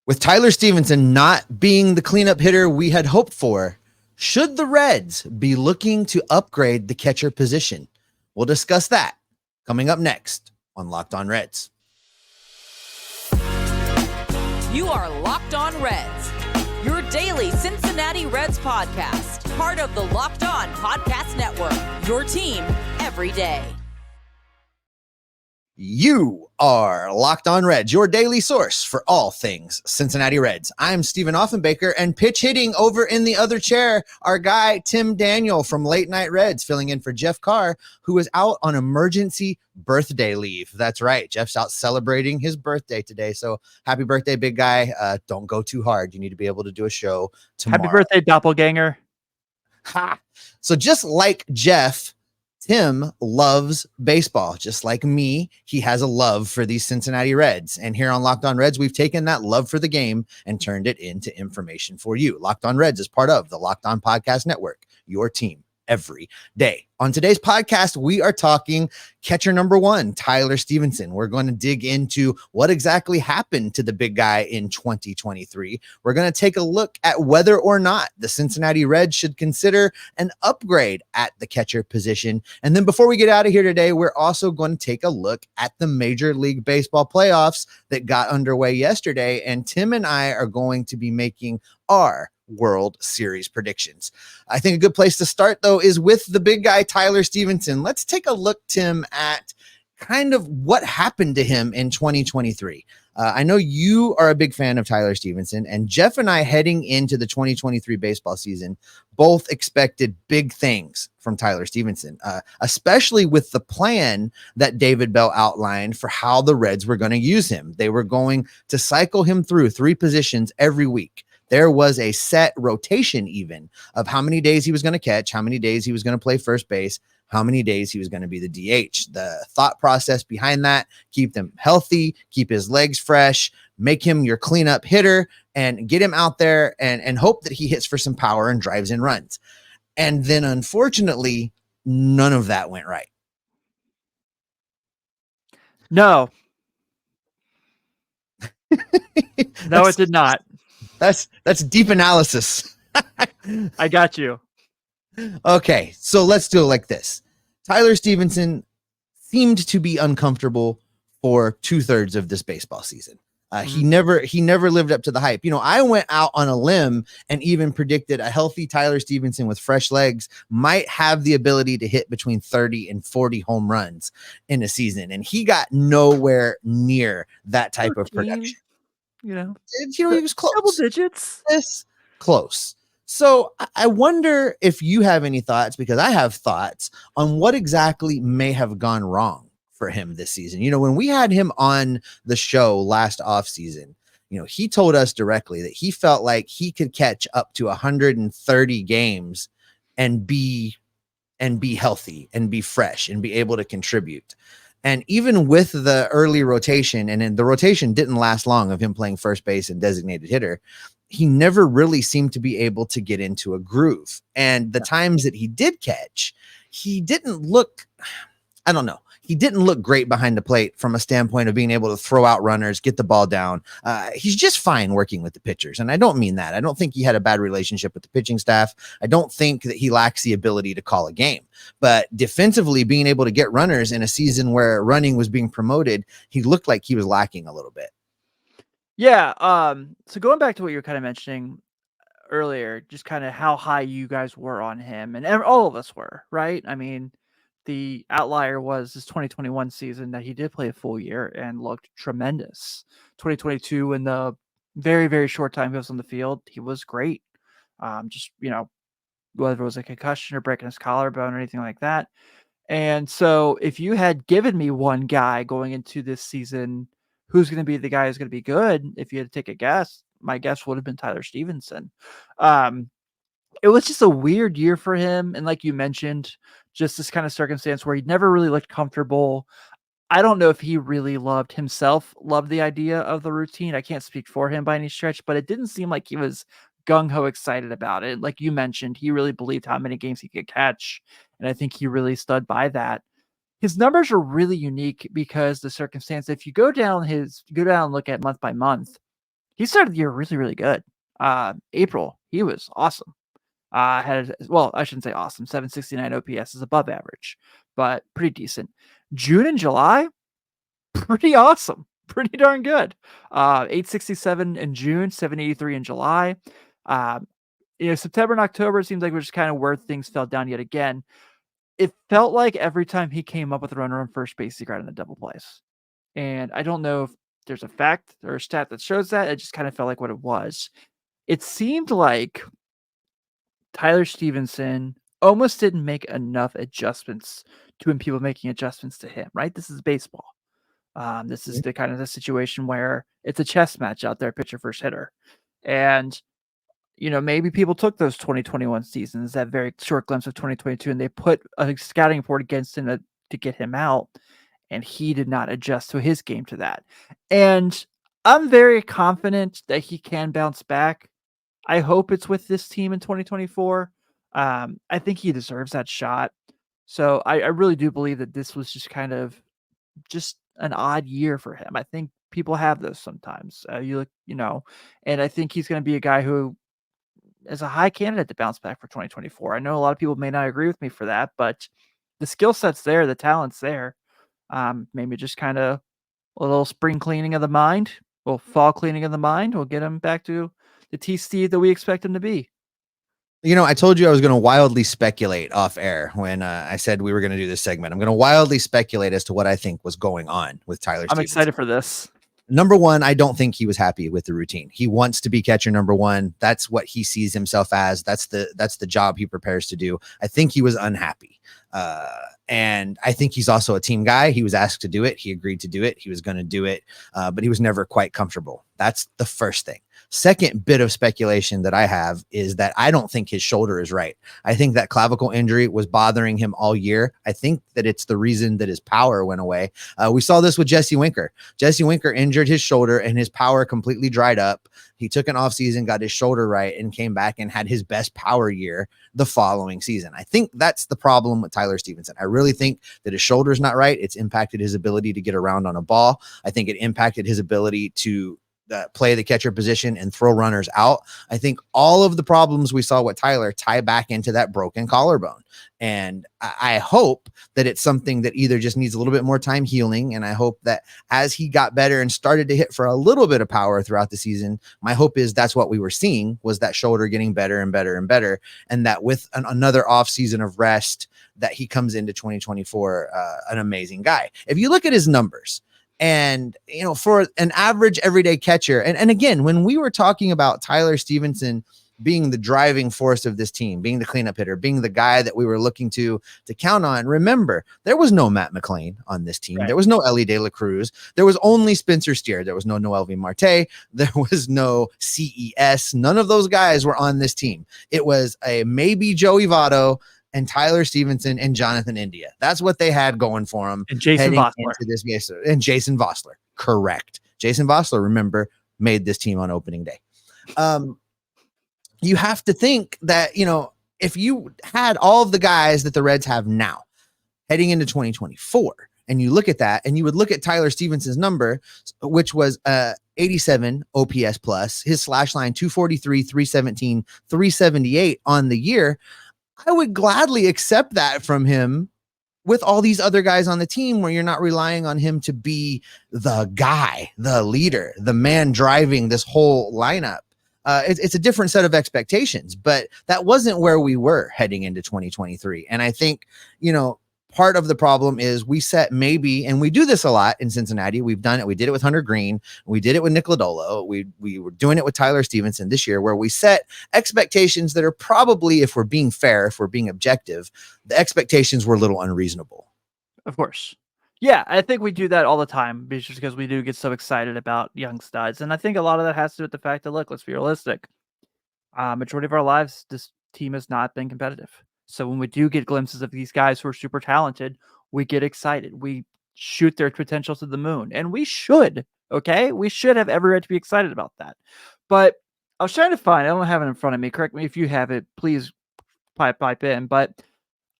With Tyler Stephenson not being the cleanup hitter we had hoped for, should the Reds be looking to upgrade the catcher position? We'll discuss that coming up next on Locked On Reds. You are Locked On Reds, your daily Cincinnati Reds podcast, part of the Locked On Podcast Network, your team every day. You are Locked On Reds, your daily source for all things Cincinnati Reds. I'm Stephen Offenbaker, and pitch hitting over in the other chair, our guy Tim Daniel from Late Night Reds, filling in for Jeff Carr, who is out on emergency birthday leave. That's right. Jeff's out celebrating his birthday today. So happy birthday, big guy. Don't go too hard. You need to be able to do a show tomorrow. Happy birthday, doppelganger. Ha! So just like Jeff, Tim loves baseball. Just like me, he has a love for these Cincinnati Reds. And here on Locked On Reds, we've taken that love for the game and turned it into information for you. Locked On Reds is part of the Locked On Podcast Network, your team every day. On today's podcast, we are talking catcher number one, Tyler Stephenson. We're going to dig into what exactly happened to the big guy in 2023. We're going to take a look at whether or not the Cincinnati Reds should consider an upgrade at the catcher position. And then before we get out of here today, we're also going to take a look at the Major League Baseball playoffs that got underway yesterday. And Tim and I are going to be making our World Series predictions. I think a good place to start, though, is with the big guy, Tyler Stephenson. Let's take a look, Tim, at kind of what happened to him in 2023. I know you are a big fan of Tyler Stephenson, and Jeff and I, heading into the 2023 baseball season, both expected big things from Tyler Stephenson, especially with the plan that David Bell outlined for how the Reds were going to use him. They were going to cycle him through three positions every week. There was a set rotation even of how many days he was going to catch, how many days he was going to play first base, how many days he was going to be the DH. The thought process behind that: keep them healthy, keep his legs fresh, make him your cleanup hitter, and get him out there and hope that he hits for some power and drives in runs. And then unfortunately, none of that went right. No. No, it did not. That's deep analysis. I got you. Okay, so let's do it like this. Tyler Stephenson seemed to be uncomfortable for 2/3 of this baseball season. He never lived up to the hype. You know, I went out on a limb and even predicted a healthy Tyler Stephenson with fresh legs might have the ability to hit between 30 and 40 home runs in a season. And he got nowhere near that type of production. You know, he was close. Double digits. This close. So I wonder if you have any thoughts, because I have thoughts on what exactly may have gone wrong for him this season. You know, when we had him on the show last offseason, you know, he told us directly that he felt like he could catch up to 130 games and be healthy and be fresh and be able to contribute. And even with the early rotation, and then the rotation didn't last long of him playing first base and designated hitter, he never really seemed to be able to get into a groove. And the times that he did catch, he didn't look, I don't know. He didn't look great behind the plate from a standpoint of being able to throw out runners, get the ball down. He's just fine working with the pitchers. And I don't mean that. I don't think he had a bad relationship with the pitching staff. I don't think that he lacks the ability to call a game. But defensively, being able to get runners in a season where running was being promoted, he looked like he was lacking a little bit. Yeah. So going back to what you were kind of mentioning earlier, just kind of how high you guys were on him, and all of us were, right? I mean, the outlier was this 2021 season that he did play a full year and looked tremendous. 2022, in the very, very short time he was on the field, he was great. Just, you know, whether it was a concussion or breaking his collarbone or anything like that. And so if you had given me one guy going into this season who's going to be the guy who's going to be good, if you had to take a guess, my guess would have been Tyler Stephenson. It was just a weird year for him. And like you mentioned, just this kind of circumstance where he never really looked comfortable. I don't know if he really loved the idea of the routine. I can't speak for him by any stretch, but it didn't seem like he was gung-ho excited about it. Like you mentioned, he really believed how many games he could catch. And I think he really stood by that. His numbers are really unique because the circumstance, if you go down and look at month by month, he started the year really, really good. April, he was awesome. I shouldn't say awesome. 769 OPS is above average, but pretty decent. June and July, pretty awesome. Pretty darn good. 867 in June, 783 in July. September and October seems like we're just kind of where things fell down yet again. It felt like every time he came up with a runner on first base, he got in the double plays. And I don't know if there's a fact or a stat that shows that. It just kind of felt like what it was. It seemed like Tyler Stephenson almost didn't make enough adjustments to when people making adjustments to him, right? This is baseball. This is the kind of the situation where it's a chess match out there, pitcher versus hitter. And, maybe people took those 2021 seasons, that very short glimpse of 2022, and they put a scouting report against him to get him out. And he did not adjust to his game to that. And I'm very confident that he can bounce back. I hope it's with this team in 2024. I think he deserves that shot. So I really do believe that this was just kind of just an odd year for him. I think people have those sometimes. And I think he's going to be a guy who is a high candidate to bounce back for 2024. I know a lot of people may not agree with me for that, but the skill set's there, the talent's there. Maybe just kind of a little spring cleaning of the mind, fall cleaning of the mind will get him back to the T-Steve that we expect him to be. I told you I was going to wildly speculate off air when I said we were going to do this segment. I'm going to wildly speculate as to what I think was going on with Tyler Stephenson. I'm excited for this. Number one, I don't think he was happy with the routine. He wants to be catcher number one. That's what he sees himself as. That's the job he prepares to do. I think he was unhappy. And I think he's also a team guy. He was asked to do it. He agreed to do it. He was going to do it, but he was never quite comfortable. That's the first thing. Second bit of speculation that I have is that I don't think his shoulder is right. I think that clavicle injury was bothering him all year. I think that it's the reason that his power went away. We saw this with Jesse Winker. Jesse Winker injured his shoulder and his power completely dried up. He took an offseason, got his shoulder right, and came back and had his best power year the following season. I think that's the problem with Tyler Stephenson. I really think that his shoulder's not right. It's impacted his ability to get around on a ball. I think it impacted his ability to play the catcher position and throw runners out. I think all of the problems we saw with Tyler tie back into that broken collarbone. And I hope that it's something that either just needs a little bit more time healing. And I hope that as he got better and started to hit for a little bit of power throughout the season, my hope is that's what we were seeing, was that shoulder getting better and better and better. And that with another off season of rest, that he comes into 2024, an amazing guy. If you look at his numbers, and, for an average everyday catcher, and again, when we were talking about Tyler Stephenson being the driving force of this team, being the cleanup hitter, being the guy that we were looking to count on, remember, there was no Matt McClain on this team. Right. There was no Ellie De La Cruz. There was only Spencer Steer. There was no Noelvi Marte. There was no CES. None of those guys were on this team. It was a maybe Joey Votto and Tyler Stephenson and Jonathan India. That's what they had going for them. And Jason Vossler. Into this base. And Jason Vossler. Correct. Jason Vossler, remember, made this team on opening day. You have to think that, if you had all of the guys that the Reds have now heading into 2024, and you look at that, and you would look at Tyler Stephenson's number, which was 87 OPS plus, his slash line 243, 317, 378 on the year, I would gladly accept that from him with all these other guys on the team, where you're not relying on him to be the guy, the leader, the man driving this whole lineup. It's a different set of expectations, but that wasn't where we were heading into 2023. And I think, part of the problem is we set maybe, and we do this a lot in Cincinnati. We've done it. We did it with Hunter Green. We did it with Nick Lodolo. We were doing it with Tyler Stephenson this year, where we set expectations that are probably, if we're being fair, if we're being objective, the expectations were a little unreasonable. Of course. Yeah, I think we do that all the time, just because we do get so excited about young studs. And I think a lot of that has to do with the fact that, look, let's be realistic. Majority of our lives, this team has not been competitive. So when we do get glimpses of these guys who are super talented, we get excited. We shoot their potential to the moon. And we should, okay? We should have every right to be excited about that. But I was trying to find, I don't have it in front of me. Correct me if you have it. Please pipe in. But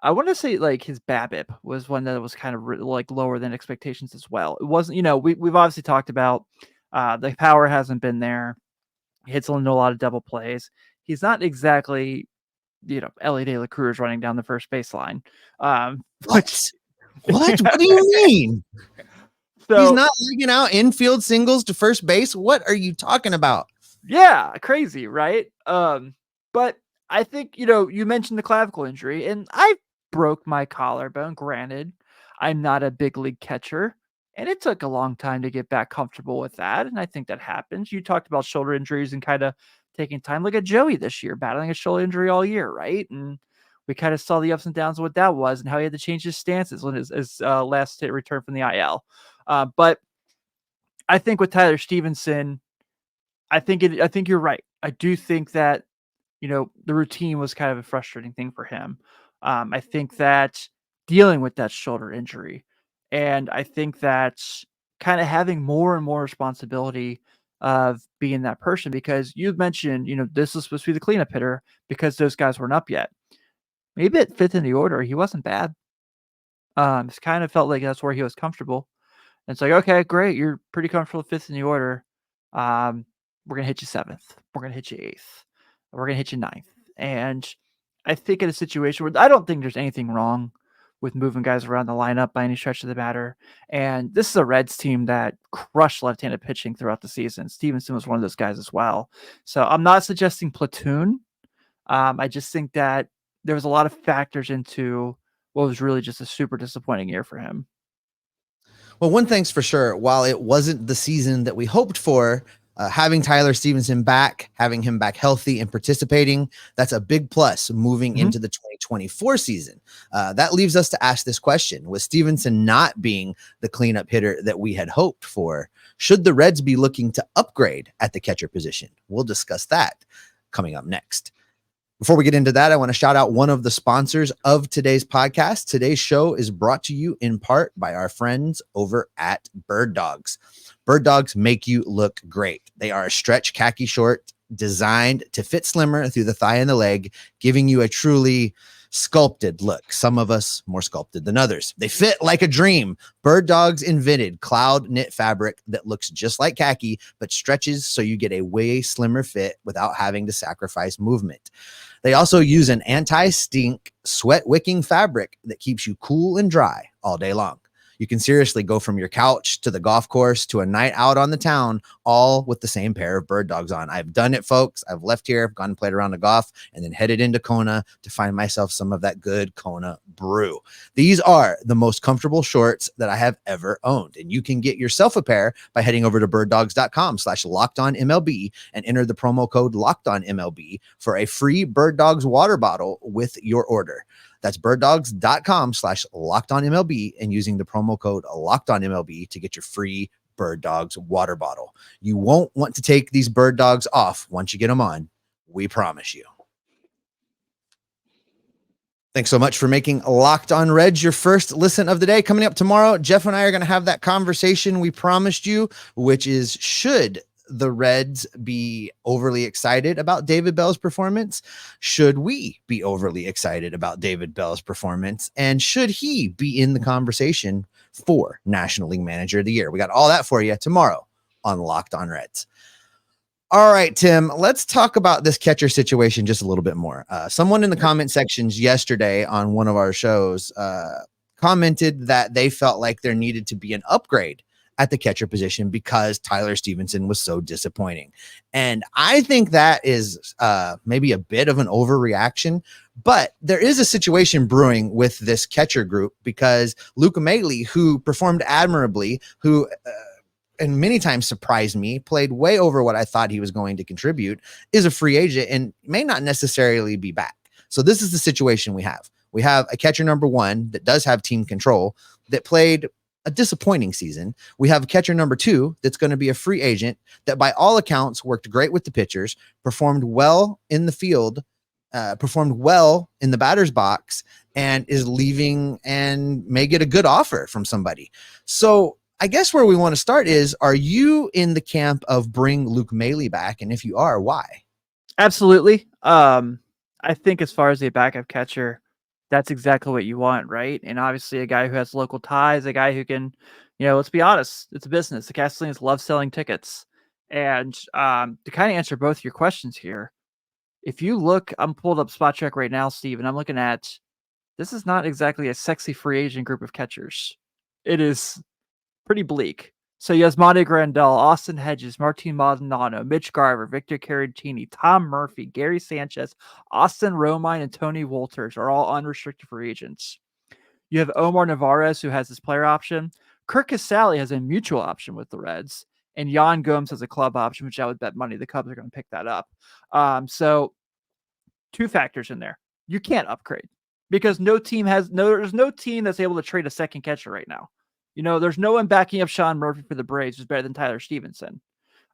I want to say, like, his BABIP was one that was kind of lower than expectations as well. It wasn't, we've obviously talked about the power hasn't been there. He hits into a lot of double plays. He's not exactly, Ellie De La Cruz running down the first baseline. What? What? What do you mean? He's not legging out infield singles to first base. What are you talking about? Yeah, crazy, right? But I think, you mentioned the clavicle injury, and I broke my collarbone. Granted, I'm not a big league catcher, and it took a long time to get back comfortable with that. And I think that happens. You talked about shoulder injuries and kind of taking time. Look at Joey this year, battling a shoulder injury all year, right? And we kind of saw the ups and downs of what that was and how he had to change his stances when his last return from the IL. But I think with Tyler Stephenson, I think you're right. I do think that, the routine was kind of a frustrating thing for him. I think that dealing with that shoulder injury, and I think that kind of having more and more responsibility of being that person, because you mentioned, this is supposed to be the cleanup hitter because those guys weren't up yet. Maybe at fifth in the order, he wasn't bad. It's kind of felt like that's where he was comfortable. And it's like, okay, great. You're pretty comfortable fifth in the order. We're going to hit you seventh. We're going to hit you eighth. We're going to hit you ninth. And I think in a situation where I don't think there's anything wrong with moving guys around the lineup by any stretch of the matter. And this is a Reds team that crushed left-handed pitching throughout the season. Stevenson was one of those guys as well. So I'm not suggesting platoon. I just think that there was a lot of factors into what was really just a super disappointing year for him. Well, one thing's for sure, while it wasn't the season that we hoped for, having Tyler Stephenson back, having him back healthy and participating, that's a big plus moving into the 2024 season. That leaves us to ask this question. With Stevenson not being the cleanup hitter that we had hoped for, should the Reds be looking to upgrade at the catcher position? We'll discuss that coming up next. Before we get into that, I want to shout out one of the sponsors of today's podcast. Today's show is brought to you in part by our friends over at Bird Dogs. Bird Dogs make you look great. They are a stretch khaki short designed to fit slimmer through the thigh and the leg, giving you a truly sculpted look. Some of us more sculpted than others. They fit like a dream. Bird Dogs invented cloud knit fabric that looks just like khaki, but stretches so you get a way slimmer fit without having to sacrifice movement. They also use an anti-stink, sweat-wicking fabric that keeps you cool and dry all day long. You can seriously go from your couch to the golf course to a night out on the town, all with the same pair of Bird Dogs on. I've done it, folks. I've left here, gone and played around the golf, and then headed into Kona to find myself some of that good Kona brew. These are the most comfortable shorts that I have ever owned, and you can get yourself a pair by heading over to birddogs.com/lockedonmlb and enter the promo code LockedOnMLB for a free Bird Dogs water bottle with your order. That's birddogs.com/lockedonmlb and using the promo code LockedOnMLB to get your free Bird Dogs water bottle. You won't want to take these Bird Dogs off once you get them on. We promise you. Thanks so much for making Locked On Reds your first listen of the day. Coming up tomorrow, Jeff and I are going to have that conversation we promised you, which is, should the Reds be overly excited about David Bell's performance? Should we be overly excited about David Bell's performance? And should he be in the conversation for National League Manager of the Year? We got all that for you tomorrow on Locked On Reds. All right, Tim, let's talk about this catcher situation just a little bit more. Someone in the comment sections yesterday on one of our shows commented that they felt like there needed to be an upgrade at the catcher position because Tyler Stephenson was so disappointing. And I think that is maybe a bit of an overreaction, but there is a situation brewing with this catcher group because Luke Maile, who performed admirably, who and many times surprised me, played way over what I thought he was going to contribute, is a free agent and may not necessarily be back. So this is the situation we have. We have a catcher number one that does have team control that played a disappointing season. We have a catcher number two that's going to be a free agent that by all accounts worked great with the pitchers, performed well in the field, performed well in the batter's box, and is leaving and may get a good offer from somebody. So I guess where we want to start is, are you in the camp of bring Luke Maile back? And if you are, why? Absolutely. I think as far as a backup catcher, that's exactly what you want, right? And obviously a guy who has local ties, a guy who can, let's be honest, it's a business. The Castellans love selling tickets. And to kind of answer both your questions here, if you look, I'm pulled up Spot Check right now, Steve, and I'm looking at, this is not exactly a sexy free agent group of catchers. It is pretty bleak. So you have Monte Grandal, Austin Hedges, Martin Maldonado, Mitch Garver, Victor Caratini, Tom Murphy, Gary Sanchez, Austin Romine, and Tony Wolters are all unrestricted free agents. You have Omar Narvaez, who has his player option. Kirk Casale has a mutual option with the Reds. And Yan Gomes has a club option, which I would bet money the Cubs are going to pick that up. So two factors in there. You can't upgrade because there's no team that's able to trade a second catcher right now. There's no one backing up Sean Murphy for the Braves who's better than Tyler Stephenson.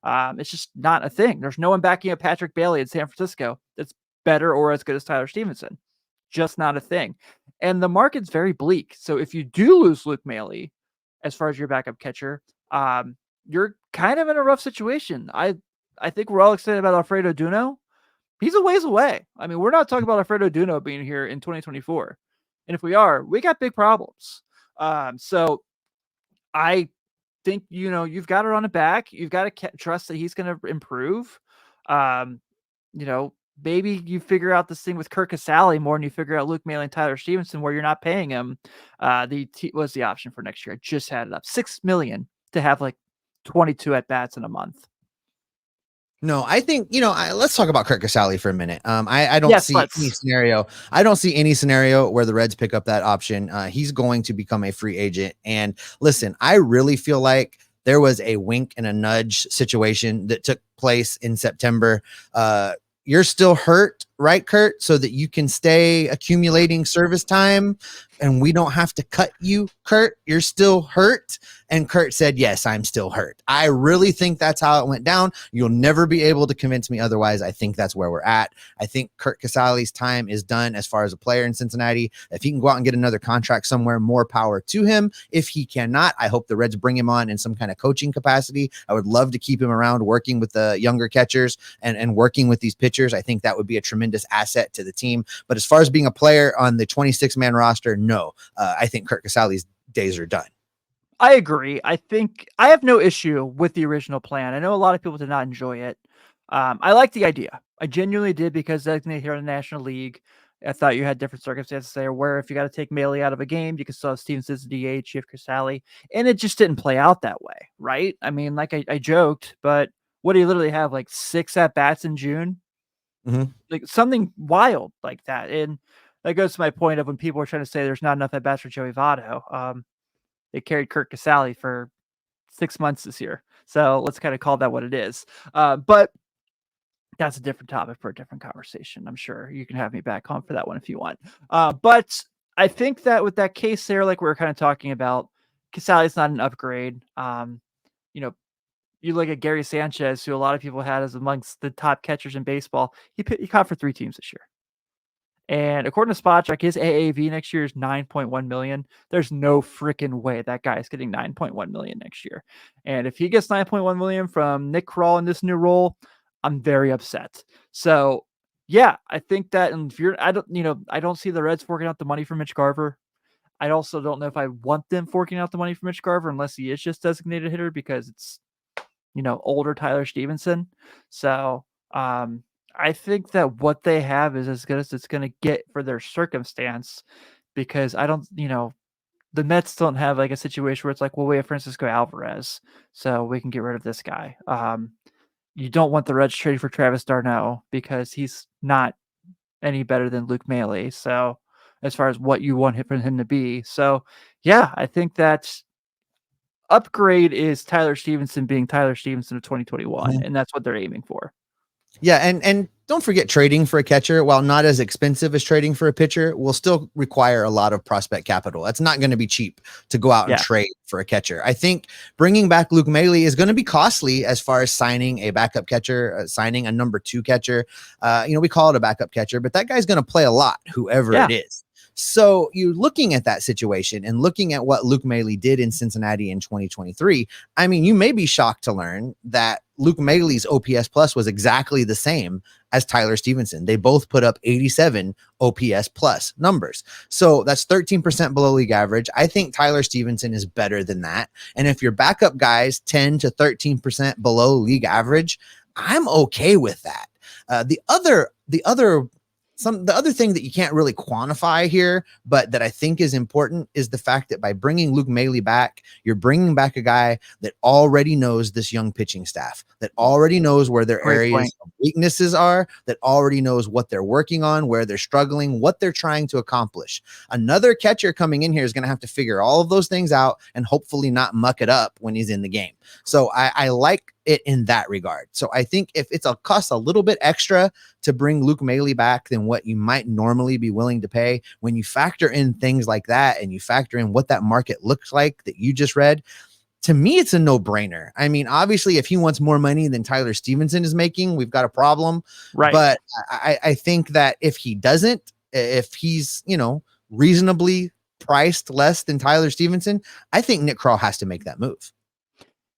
It's just not a thing. There's no one backing up Patrick Bailey in San Francisco that's better or as good as Tyler Stevenson. Just not a thing. And the market's very bleak. So if you do lose Luke Maile, as far as your backup catcher, you're kind of in a rough situation. I think we're all excited about Alfredo Duno. He's a ways away. I mean, we're not talking about Alfredo Duno being here in 2024. And if we are, we got big problems. So I think, you've got to run it back. You've got to trust that he's going to improve. Maybe you figure out this thing with Kirk Casale more than you figure out Luke Maile and Tyler Stevenson, where you're not paying him. What's the option for next year? I just had it up. $6 million to have like 22 at bats in a month. No, I think, let's talk about Kirk Casale for a minute. I don't see any scenario. I don't see any scenario where the Reds pick up that option. He's going to become a free agent. And listen, I really feel like there was a wink and a nudge situation that took place in September. You're still hurt, right, Kurt? So that you can stay accumulating service time and we don't have to cut you, Kurt. You're still hurt. And Kurt said, yes, I'm still hurt. I really think that's how it went down. You'll never be able to convince me otherwise. I think that's where we're at. I think Kirk Casale's time is done as far as a player in Cincinnati. If he can go out and get another contract somewhere, more power to him. If he cannot, I hope the Reds bring him on in some kind of coaching capacity. I would love to keep him around working with the younger catchers and working with these pitchers. I think that would be a tremendous asset to the team. But as far as being a player on the 26-man roster, no. I think Kirk Casale's days are done. I agree. I think I have no issue with the original plan. I know a lot of people did not enjoy it. I like the idea. I genuinely did because designated here in the National League. I thought you had different circumstances there where if you got to take Maile out of a game, you could still have Stevenson as DH, you have Casale, and it just didn't play out that way, right? I mean, like I joked, but what do you literally have, like 6 at-bats in June? Mm-hmm. Like something wild like that. And that goes to my point of when people are trying to say there's not enough at-bats for Joey Votto. They carried Kirk Casale for 6 months this year. So let's kind of call that what it is. But that's a different topic for a different conversation. I'm sure you can have me back on for that one if you want. But I think that with that case there, like we were kind of talking about, Casale's not an upgrade. You look at Gary Sanchez, who a lot of people had as amongst the top catchers in baseball. He caught for 3 teams this year. And according to Spot Check, his AAV next year is $9.1 million. There's no freaking way that guy is getting $9.1 million next year. And if he gets $9.1 million from Nick Krall in this new role, I'm very upset. So yeah, I think that, and if I don't see the Reds forking out the money for Mitch Garver. I also don't know if I want them forking out the money for Mitch Garver unless he is just designated hitter because it's, older Tyler Stevenson. So, I think that what they have is as good as it's going to get for their circumstance because I don't, the Mets don't have like a situation where it's like, well, we have Francisco Alvarez, so we can get rid of this guy. You don't want the Reds trading for Travis d'Arnaud because he's not any better than Luke Maile. So as far as what you want him to be. So yeah, I think that upgrade is Tyler Stevenson being Tyler Stevenson of 2021. And that's what they're aiming for. Yeah, and don't forget trading for a catcher, while not as expensive as trading for a pitcher, will still require a lot of prospect capital. That's not going to be cheap to go out and trade for a catcher. I think bringing back Luke Maile is going to be costly as far as signing a backup catcher, signing a number 2 catcher. We call it a backup catcher, but that guy's going to play a lot, whoever it is. So you're looking at that situation and looking at what Luke Maile did in Cincinnati in 2023. I mean, you may be shocked to learn that Luke Mailey's OPS plus was exactly the same as Tyler Stephenson. They both put up 87 OPS plus numbers. So that's 13% below league average. I think Tyler Stephenson is better than that. And if your backup guys 10 to 13% below league average, I'm okay with that. The other thing that you can't really quantify here, but that I think is important, is the fact that by bringing Luke Mailey back, you're bringing back a guy that already knows this young pitching staff, that already knows where their areas of weaknesses are, that already knows what they're working on, where they're struggling, what they're trying to accomplish. Another catcher coming in here is going to have to figure all of those things out and hopefully not muck it up when he's in the game. So I like it in that regard. So I think if it's a cost a little bit extra to bring Luke Mailey back than what you might normally be willing to pay, when you factor in things like that and you factor in what that market looks like that you just read, to me, it's a no-brainer. I mean, obviously, if he wants more money than Tyler Stephenson is making, we've got a problem. Right. But I think that if he doesn't, if he's, reasonably priced less than Tyler Stephenson, I think Nick Krall has to make that move.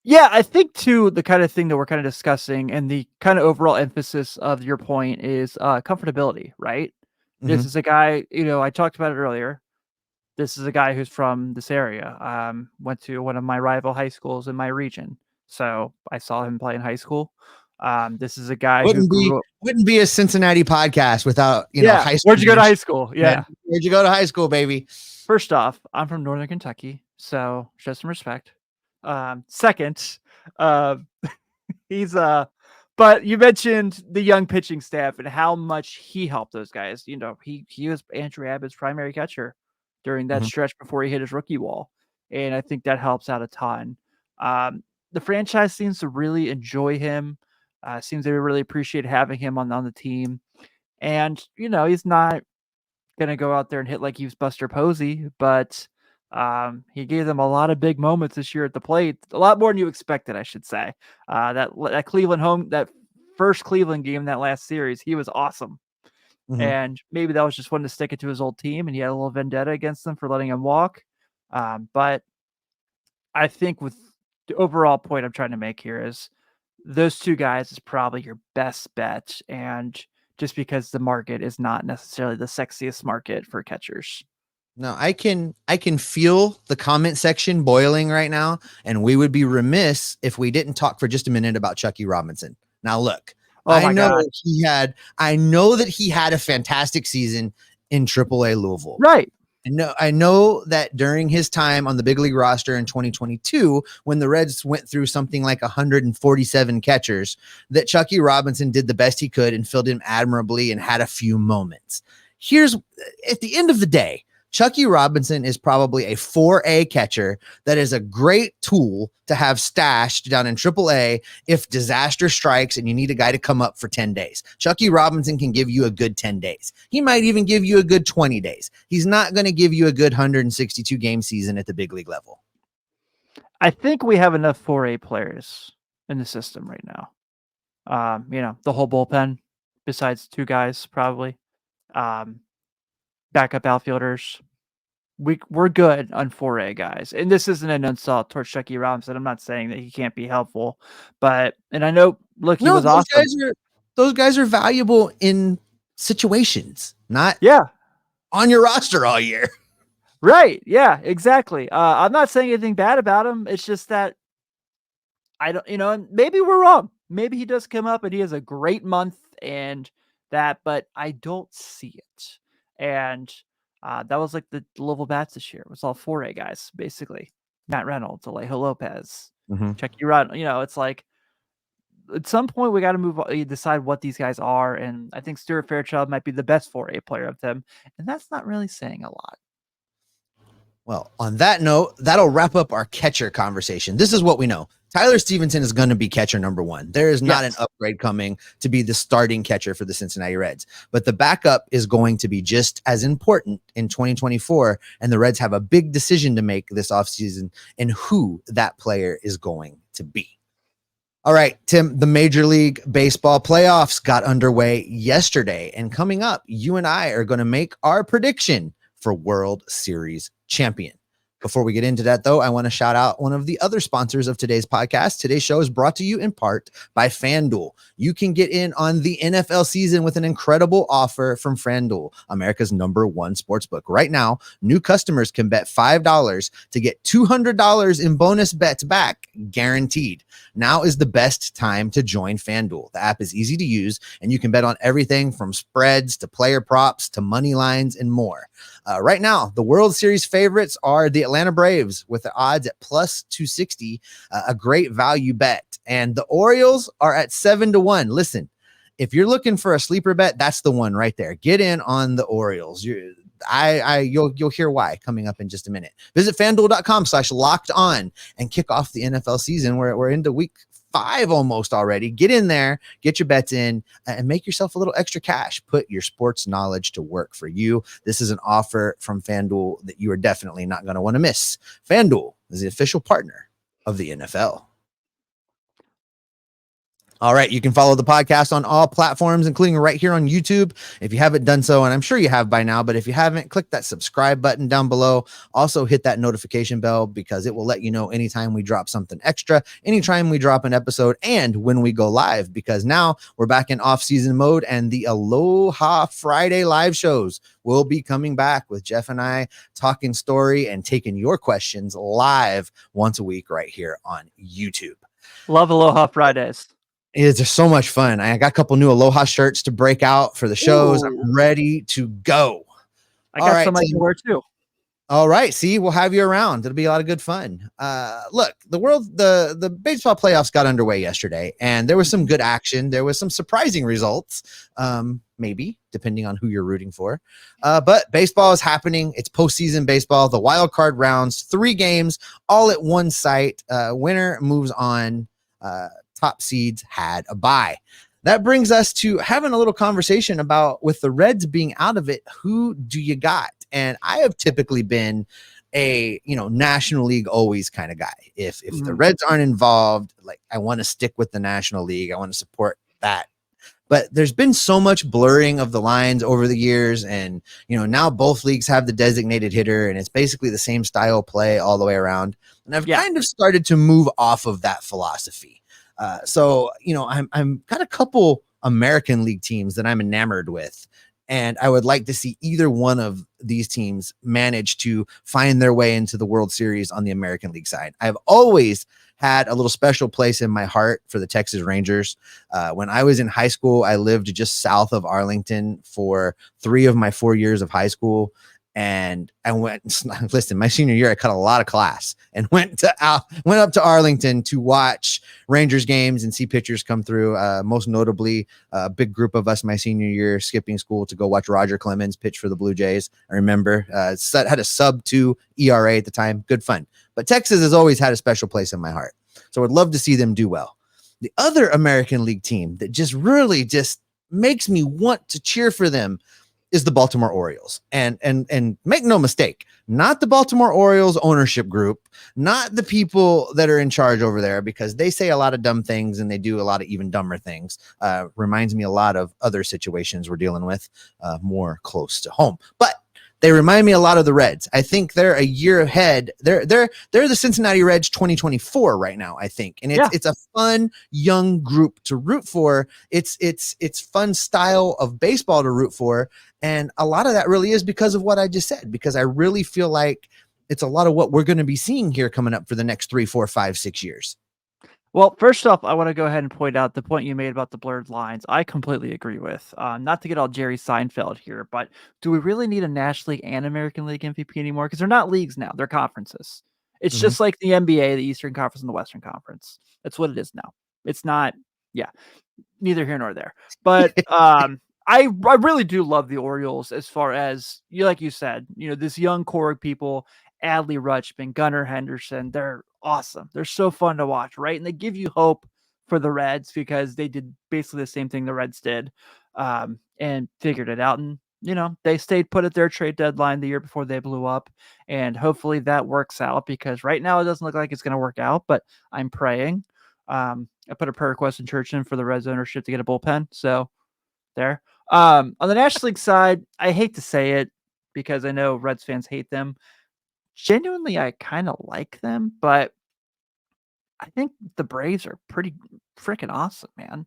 Yeah, I think too, the kind of thing that we're kind of discussing and the kind of overall emphasis of your point is comfortability, right? This is a guy, I talked about it earlier. This is a guy who's from this area. Went to one of my rival high schools in my region. So I saw him play in high school. This is a guy wouldn't be a Cincinnati podcast without, high school. Where'd you go to high school? Yeah. Where'd you go to high school, baby? First off, I'm from Northern Kentucky. So show some respect. Second, he's but you mentioned the young pitching staff and how much he helped those guys. He was Andrew Abbott's primary catcher during that stretch before he hit his rookie wall. And I think that helps out a ton. The franchise seems to really enjoy him. Seems to really appreciate having him on the team. And, he's not going to go out there and hit like he was Buster Posey, but he gave them a lot of big moments this year at the plate, a lot more than you expected, I should say. That Cleveland that first Cleveland game, that last series, he was awesome. And maybe that was just wanting to stick it to his old team, and he had a little vendetta against them for letting him walk. But I think with the overall point I'm trying to make here is those two guys is probably your best bet, and just because the market is not necessarily the sexiest market for catchers. No, I can feel the comment section boiling right now, and we would be remiss if we didn't talk for just a minute about Chucky Robinson. Now, look, I know that he had a fantastic season in AAA Louisville. Right. I know that during his time on the big league roster in 2022, when the Reds went through something like 147 catchers, that Chucky Robinson did the best he could and filled in admirably and had a few moments. At the end of the day, Chucky Robinson is probably a 4A catcher that is a great tool to have stashed down in AAA if disaster strikes and you need a guy to come up for 10 days. Chucky Robinson can give you a good 10 days. He might even give you a good 20 days. He's not going to give you a good 162 game season at the big league level. I think we have enough 4A players in the system right now. The whole bullpen, besides two guys, probably. Backup outfielders. We're good on 4A guys. And this isn't an insult towards Chucky Robinson. I'm not saying that he can't be helpful, and I know, look, he was awesome. Those guys are valuable in situations, not on your roster all year. Right. Yeah, exactly. I'm not saying anything bad about him. It's just that I don't, and maybe we're wrong. Maybe he does come up and he has a great month and that, but I don't see it. And that was like the Louisville Bats this year. It was all 4A guys, basically. Matt Reynolds, Alejo Lopez, Chucky Robinson. It's like at some point we got to decide what these guys are. And I think Stuart Fairchild might be the best 4A player of them. And that's not really saying a lot. Well, on that note, that'll wrap up our catcher conversation. This is what we know. Tyler Stephenson is going to be catcher number one. There is not an upgrade coming to be the starting catcher for the Cincinnati Reds, but the backup is going to be just as important in 2024. And the Reds have a big decision to make this offseason and who that player is going to be. All right, Tim, the Major League Baseball playoffs got underway yesterday. And coming up, you and I are going to make our prediction for World Series champion. Before we get into that, though, I want to shout out one of the other sponsors of today's podcast. Today's show is brought to you in part by FanDuel. You can get in on the NFL season with an incredible offer from FanDuel, America's #1 sportsbook. Right now, new customers can bet $5 to get $200 in bonus bets back, guaranteed. Now is the best time to join FanDuel. The app is easy to use, and you can bet on everything from spreads to player props to money lines and more. Right now, the World Series favorites are the Atlanta Braves with the odds at plus 260, a great value bet. And the Orioles are at 7-1. Listen, if you're looking for a sleeper bet, that's the one right there. Get in on the Orioles. You'll hear why coming up in just a minute. Visit FanDuel.com/locked-on and kick off the NFL season. We're into week 5 almost already. Get in there, get your bets in, and make yourself a little extra cash. Put your sports knowledge to work for you. This is an offer from FanDuel that you are definitely not going to want to miss. FanDuel is the official partner of the NFL. All right, you can follow the podcast on all platforms, including right here on YouTube. If you haven't done so, and I'm sure you have by now, but if you haven't, click that subscribe button down below. Also hit that notification bell because it will let you know anytime we drop something extra, anytime we drop an episode, and when we go live, because now we're back in off-season mode, and the Aloha Friday live shows will be coming back with Jeff and I talking story and taking your questions live once a week right here on YouTube. Love Aloha Fridays. It's just so much fun. I got a couple new Aloha shirts to break out for the shows. Ooh. I'm ready to go. I got some I can wear too. All right. See, we'll have you around. It'll be a lot of good fun. Look, the baseball playoffs got underway yesterday, and there was some good action. There was some surprising results, maybe, depending on who you're rooting for. But baseball is happening. It's postseason baseball. The wild card rounds, 3 games, all at one site. Winner moves on. Top seeds had a bye. That brings us to having a little conversation about, with the Reds being out of it, who do you got? And I have typically been a, National League always kind of guy. If the Reds aren't involved, like, I want to stick with the National League. I want to support that. But there's been so much blurring of the lines over the years. And, now both leagues have the designated hitter, and it's basically the same style play all the way around. And I've kind of started to move off of that philosophy. So, I'm got a couple American League teams that I'm enamored with, and I would like to see either one of these teams manage to find their way into the World Series on the American League side. I've always had a little special place in my heart for the Texas Rangers. When I was in high school, I lived just south of Arlington for 3 of my 4 years of high school. And I listen, my senior year, I cut a lot of class and went up to Arlington to watch Rangers games and see pitchers come through. Most notably, a big group of us my senior year skipping school to go watch Roger Clemens pitch for the Blue Jays. I remember had a sub-2 ERA at the time. Good fun. But Texas has always had a special place in my heart. So I'd love to see them do well. The other American League team that just really makes me want to cheer for them is the Baltimore Orioles. And make no mistake, not the Baltimore Orioles ownership group, not the people that are in charge over there, because they say a lot of dumb things and they do a lot of even dumber things. Reminds me a lot of other situations we're dealing with more close to home. But they remind me a lot of the Reds. I think they're a year ahead. They're the Cincinnati Reds 2024 right now, I think. And it's a fun young group to root for. It's fun style of baseball to root for. And a lot of that really is because of what I just said, because I really feel like it's a lot of what we're going to be seeing here coming up for the next 3, 4, 5, 6 years. Well, first off, I want to go ahead and point out the point you made about the blurred lines. I completely agree with. Not to get all Jerry Seinfeld here, but do we really need a National League and American League MVP anymore? Because they're not leagues now; they're conferences. It's just like the NBA, the Eastern Conference and the Western Conference. That's what it is now. It's not, neither here nor there. But I really do love the Orioles as far as, like you said, this young core of people, Adley Rutschman, Gunnar Henderson, they're awesome. They're so fun to watch, right? And they give you hope for the Reds because they did basically the same thing the Reds did and figured it out. And, they stayed put at their trade deadline the year before they blew up. And hopefully that works out, because right now it doesn't look like it's going to work out, but I'm praying. I put a prayer request in church for the Reds ownership to get a bullpen. So there. On the National League side, I hate to say it because I know Reds fans hate them. genuinely, I kind of like them, but I think the Braves are pretty freaking awesome, man.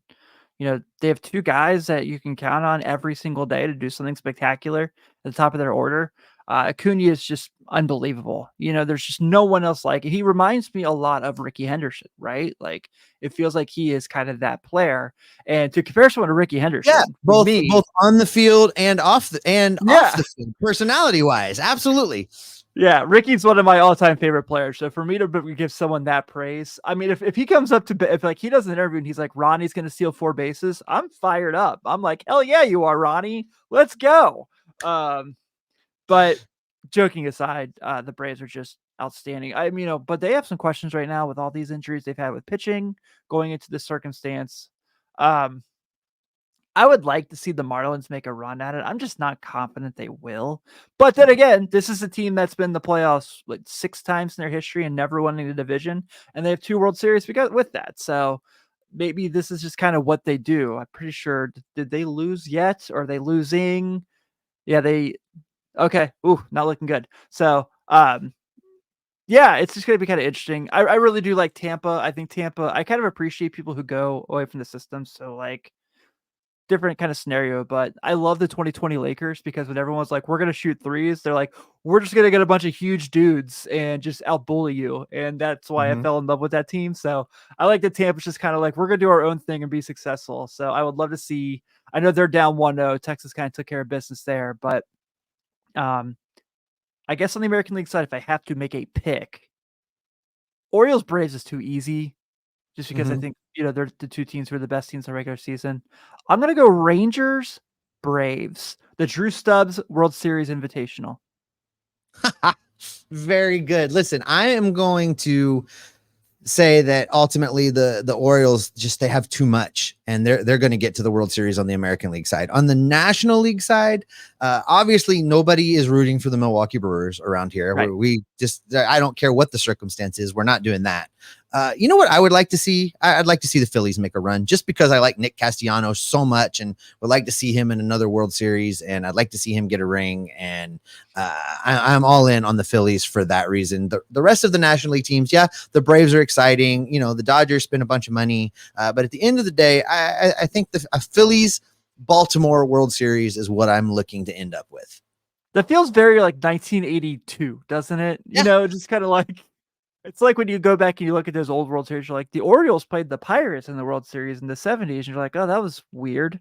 They have 2 guys that you can count on every single day to do something spectacular at the top of their order. Acuna is just unbelievable. There's just no one else like it. He reminds me a lot of Ricky Henderson, right? Like, it feels like he is kind of that player. And to compare someone to Ricky Henderson, Yeah, for both me, on the field and off yeah, the field, personality wise, absolutely. yeah, Ricky's one of my all-time favorite players. So for me to give someone that praise, I mean, if he comes up to, if like he does an interview and he's like, Ronnie's going to steal 4 bases, I'm fired up. I'm like, hell yeah, you are, Ronnie. Let's go. But joking aside, the Braves are just outstanding. But they have some questions right now with all these injuries they've had with pitching going into this circumstance. I would like to see the Marlins make a run at it. I'm just not confident they will. But then again, this is a team that's been in the playoffs like 6 times in their history and never winning the division, and they have 2 World Series with that. So maybe this is just kind of what they do. I'm pretty sure. Did they lose yet? Or are they losing? Yeah, they. Okay. Ooh, not looking good. So, yeah, it's just going to be kind of interesting. I really do like Tampa. I think Tampa. I kind of appreciate people who go away from the system. So like, different kind of scenario, but I love the 2020 Lakers because when everyone's like, we're going to shoot threes, they're like, we're just going to get a bunch of huge dudes and just outbully you. And that's why I fell in love with that team. So I like that Tampa's just kind of like, we're going to do our own thing and be successful. So I would love to see, I know they're down 1-0. Texas kind of took care of business there, but I guess on the American League side, if I have to make a pick, Orioles Braves is too easy. Just because I think, they're the 2 teams who are the best teams in the regular season. I'm going to go Rangers, Braves, the Drew Stubbs World Series Invitational. Very good. Listen, I am going to say that ultimately the Orioles they have too much, and they're going to get to the World Series on the American League side. On the National League side, obviously nobody is rooting for the Milwaukee Brewers around here. Right. We just, I don't care what the circumstance is, we're not doing that. You know what I would like to see? I'd like to see the Phillies make a run, just because I like Nick Castellanos so much and would like to see him in another World Series, and I'd like to see him get a ring. And I'm all in on the Phillies for that reason. The rest of the National League teams, yeah, the Braves are exciting. The Dodgers spend a bunch of money, but at the end of the day, I think the Phillies Baltimore World Series is what I'm looking to end up with. That feels very like 1982, doesn't it? Yeah. Just kind of like, it's like when you go back and you look at those old World Series, you're like, the Orioles played the Pirates in the World Series in the 70s. And you're like, oh, that was weird.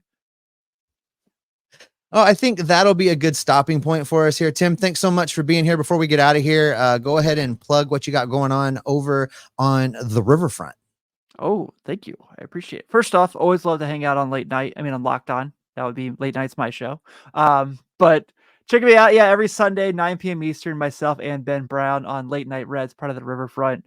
Oh, I think that'll be a good stopping point for us here. Tim, thanks so much for being here. Before we get out of here, go ahead and plug what you got going on over on the Riverfront. Oh, thank you. I appreciate it. First off, always love to hang out on late night. I mean, I'm Locked On. That would be late nights, my show. But check me out. Yeah, every Sunday, 9 p.m. Eastern, myself and Ben Brown on Late Night Reds, part of the Riverfront.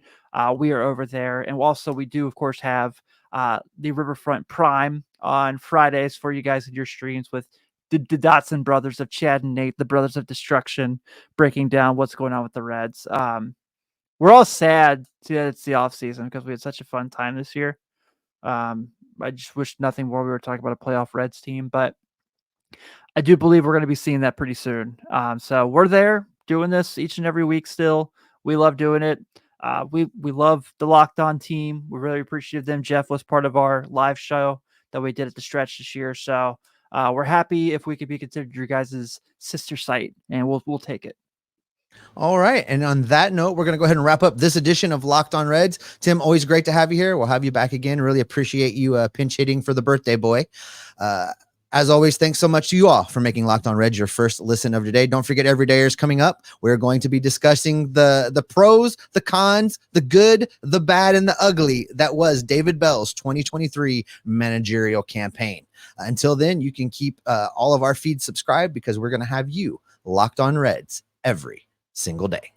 We are over there. And also, we do, of course, have the Riverfront Prime on Fridays for you guys in your streams with the Dotson brothers of Chad and Nate, the brothers of destruction, breaking down what's going on with the Reds. We're all sad that it's the off season because we had such a fun time this year. I just wish nothing more. We were talking about a playoff Reds team, but I do believe we're going to be seeing that pretty soon. So we're there doing this each and every week still. We love doing it. We love the Locked On team. We're really appreciative of them. Jeff was part of our live show that we did at the Stretch this year. So we're happy if we could be considered your guys' sister site, and we'll take it. All right. And on that note, we're going to go ahead and wrap up this edition of Locked On Reds. Tim, always great to have you here. We'll have you back again. Really appreciate you pinch hitting for the birthday boy. As always, thanks so much to you all for making Locked On Reds your first listen of today. Don't forget, Everydayers coming up. We're going to be discussing the pros, the cons, the good, the bad, and the ugly that was David Bell's 2023 managerial campaign. Until then, you can keep all of our feeds subscribed, because we're going to have you Locked On Reds every single day.